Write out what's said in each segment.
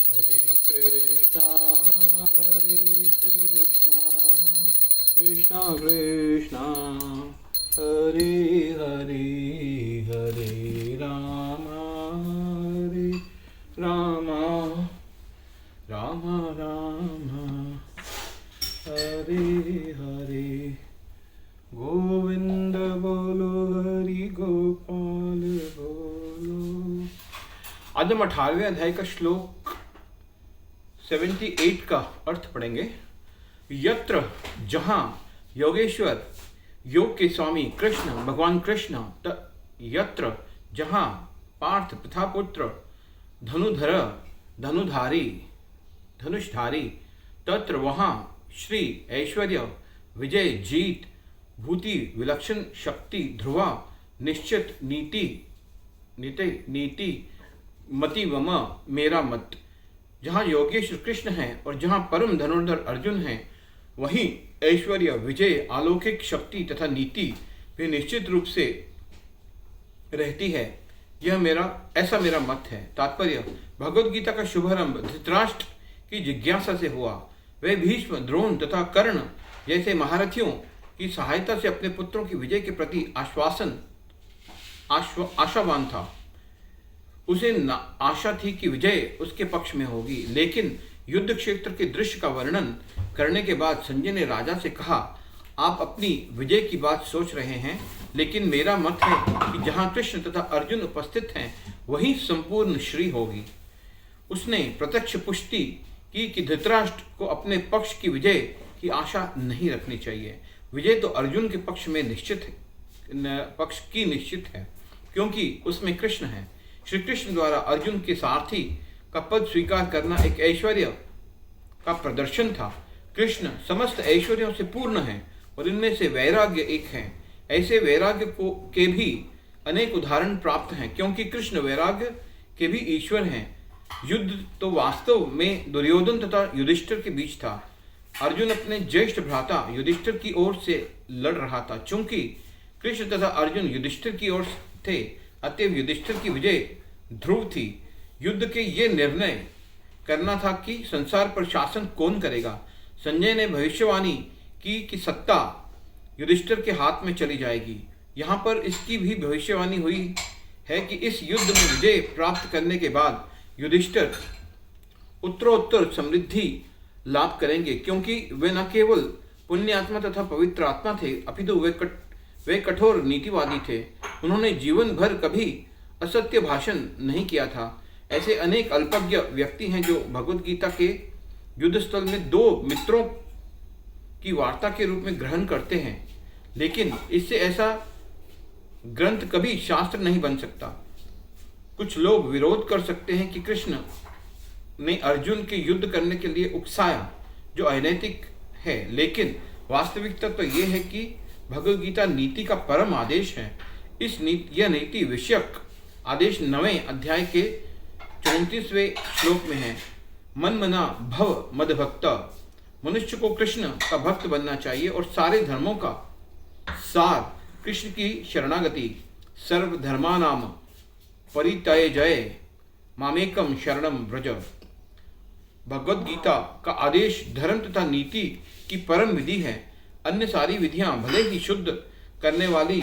Hare Krishna, Krishna Krishna, Hare Hare, Hare Rama, Rama, Rama Rama, Hare Hare. Govind बोलो हरि गोपाल बोलो। आज हम 18वें अध्याय का श्लोक 78 का अर्थ पढ़ेंगे। यत्र जहाँ योगेश्वर योग के स्वामी कृष्ण भगवान कृष्ण यत्र जहाँ पार्थ प्रथापुत्र धनुधर धनुधारी धनुषधारी तत्र वहाँ श्री ऐश्वर्य विजय जीत भूति विलक्षण शक्ति ध्रुवा निश्चित नीति नीति मति वम मेरा मत। जहाँ योगेश्वर कृष्ण हैं और जहाँ परम धनुर्धर अर्जुन हैं वहीं ऐश्वर्य विजय अलौकिक शक्ति तथा नीति भी निश्चित रूप से रहती है। यह ऐसा मेरा मत है। तात्पर्य, भगवद गीता का शुभारंभ धृतराष्ट्र की जिज्ञासा से हुआ। वे भीष्म द्रोण तथा कर्ण जैसे महारथियों की सहायता से अपने पुत्रों की विजय के प्रति आशावान था। उसे आशा थी कि विजय उसके पक्ष में होगी। लेकिन युद्ध क्षेत्र के दृश्य का वर्णन करने के बाद संजय ने राजा से कहा, आप अपनी विजय की बात सोच रहे हैं, लेकिन मेरा मत है कि जहां कृष्ण तथा अर्जुन उपस्थित हैं वहीं संपूर्ण श्री होगी। उसने प्रत्यक्ष पुष्टि की कि धृतराष्ट्र को अपने पक्ष की विजय की आशा नहीं रखनी चाहिए। विजय तो अर्जुन के पक्ष की निश्चित है, क्योंकि उसमें कृष्ण है। श्री कृष्ण द्वारा अर्जुन के सारथी का पद स्वीकार करना एक ऐश्वर्य का प्रदर्शन था। कृष्ण समस्त ऐश्वर्यों से पूर्ण है और इनमें से वैराग्य एक है। ऐसे वैराग्य के भी अनेक उदाहरण प्राप्त हैं, क्योंकि कृष्ण वैराग्य के भी ईश्वर हैं। युद्ध तो वास्तव में दुर्योधन तथा युधिष्ठिर के बीच था। अर्जुन अपने ज्येष्ठ भ्राता युधिष्ठिर की ओर से लड़ रहा था। चूंकि कृष्ण तथा अर्जुन युधिष्ठिर की ओर थे, अतएव युधिष्ठिर की विजय ध्रुव थी। युद्ध के ये निर्णय करना था कि संसार पर शासन कौन करेगा। संजय ने भविष्यवाणी की कि सत्ता युधिष्ठिर के हाथ में चली जाएगी। यहाँ पर इसकी भी भविष्यवाणी हुई है कि इस युद्ध में विजय प्राप्त करने के बाद युधिष्ठिर उत्तरोत्तर समृद्धि लाभ करेंगे, क्योंकि वे न केवल पुण्य आत्मा तथा पवित्र आत्मा थे, अपितु वे कठोर नीतिवादी थे। उन्होंने जीवन भर कभी असत्य भाषण नहीं किया था। ऐसे अनेक अल्पज्ञ व्यक्ति हैं जो भगवद गीता के युद्ध स्थल में दो मित्रों की वार्ता के रूप में ग्रहण करते हैं, लेकिन इससे ऐसा ग्रंथ कभी शास्त्र नहीं बन सकता। कुछ लोग विरोध कर सकते हैं कि कृष्ण ने अर्जुन के युद्ध करने के लिए उकसाया, जो अनैतिक है, लेकिन वास्तविकता तो यह है कि भगवद गीता नीति का परम आदेश है। यह नीति विषयक आदेश 9वें अध्याय के 34वें श्लोक में है। मन मना भव मद भक्त। मनुष्य को कृष्ण का भक्त बनना चाहिए और सारे धर्मों का सार कृष्ण की शरणागति। सर्वधर्मानाम परित्यज्य मामेकम शरणम व्रज। भगवद गीता का आदेश धर्म तथा नीति की परम विधि है। अन्य सारी विधियां भले ही शुद्ध करने वाली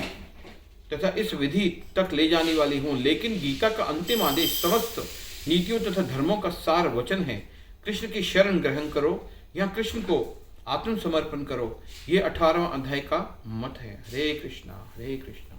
तथा इस विधि तक ले जाने वाली हों, लेकिन गीता का अंतिम आदेश समस्त नीतियों तथा धर्मों का सार वचन है। कृष्ण की शरण ग्रहण करो या कृष्ण को आत्मसमर्पण करो। ये 18वां अध्याय का मत है। हरे कृष्णा हरे कृष्णा।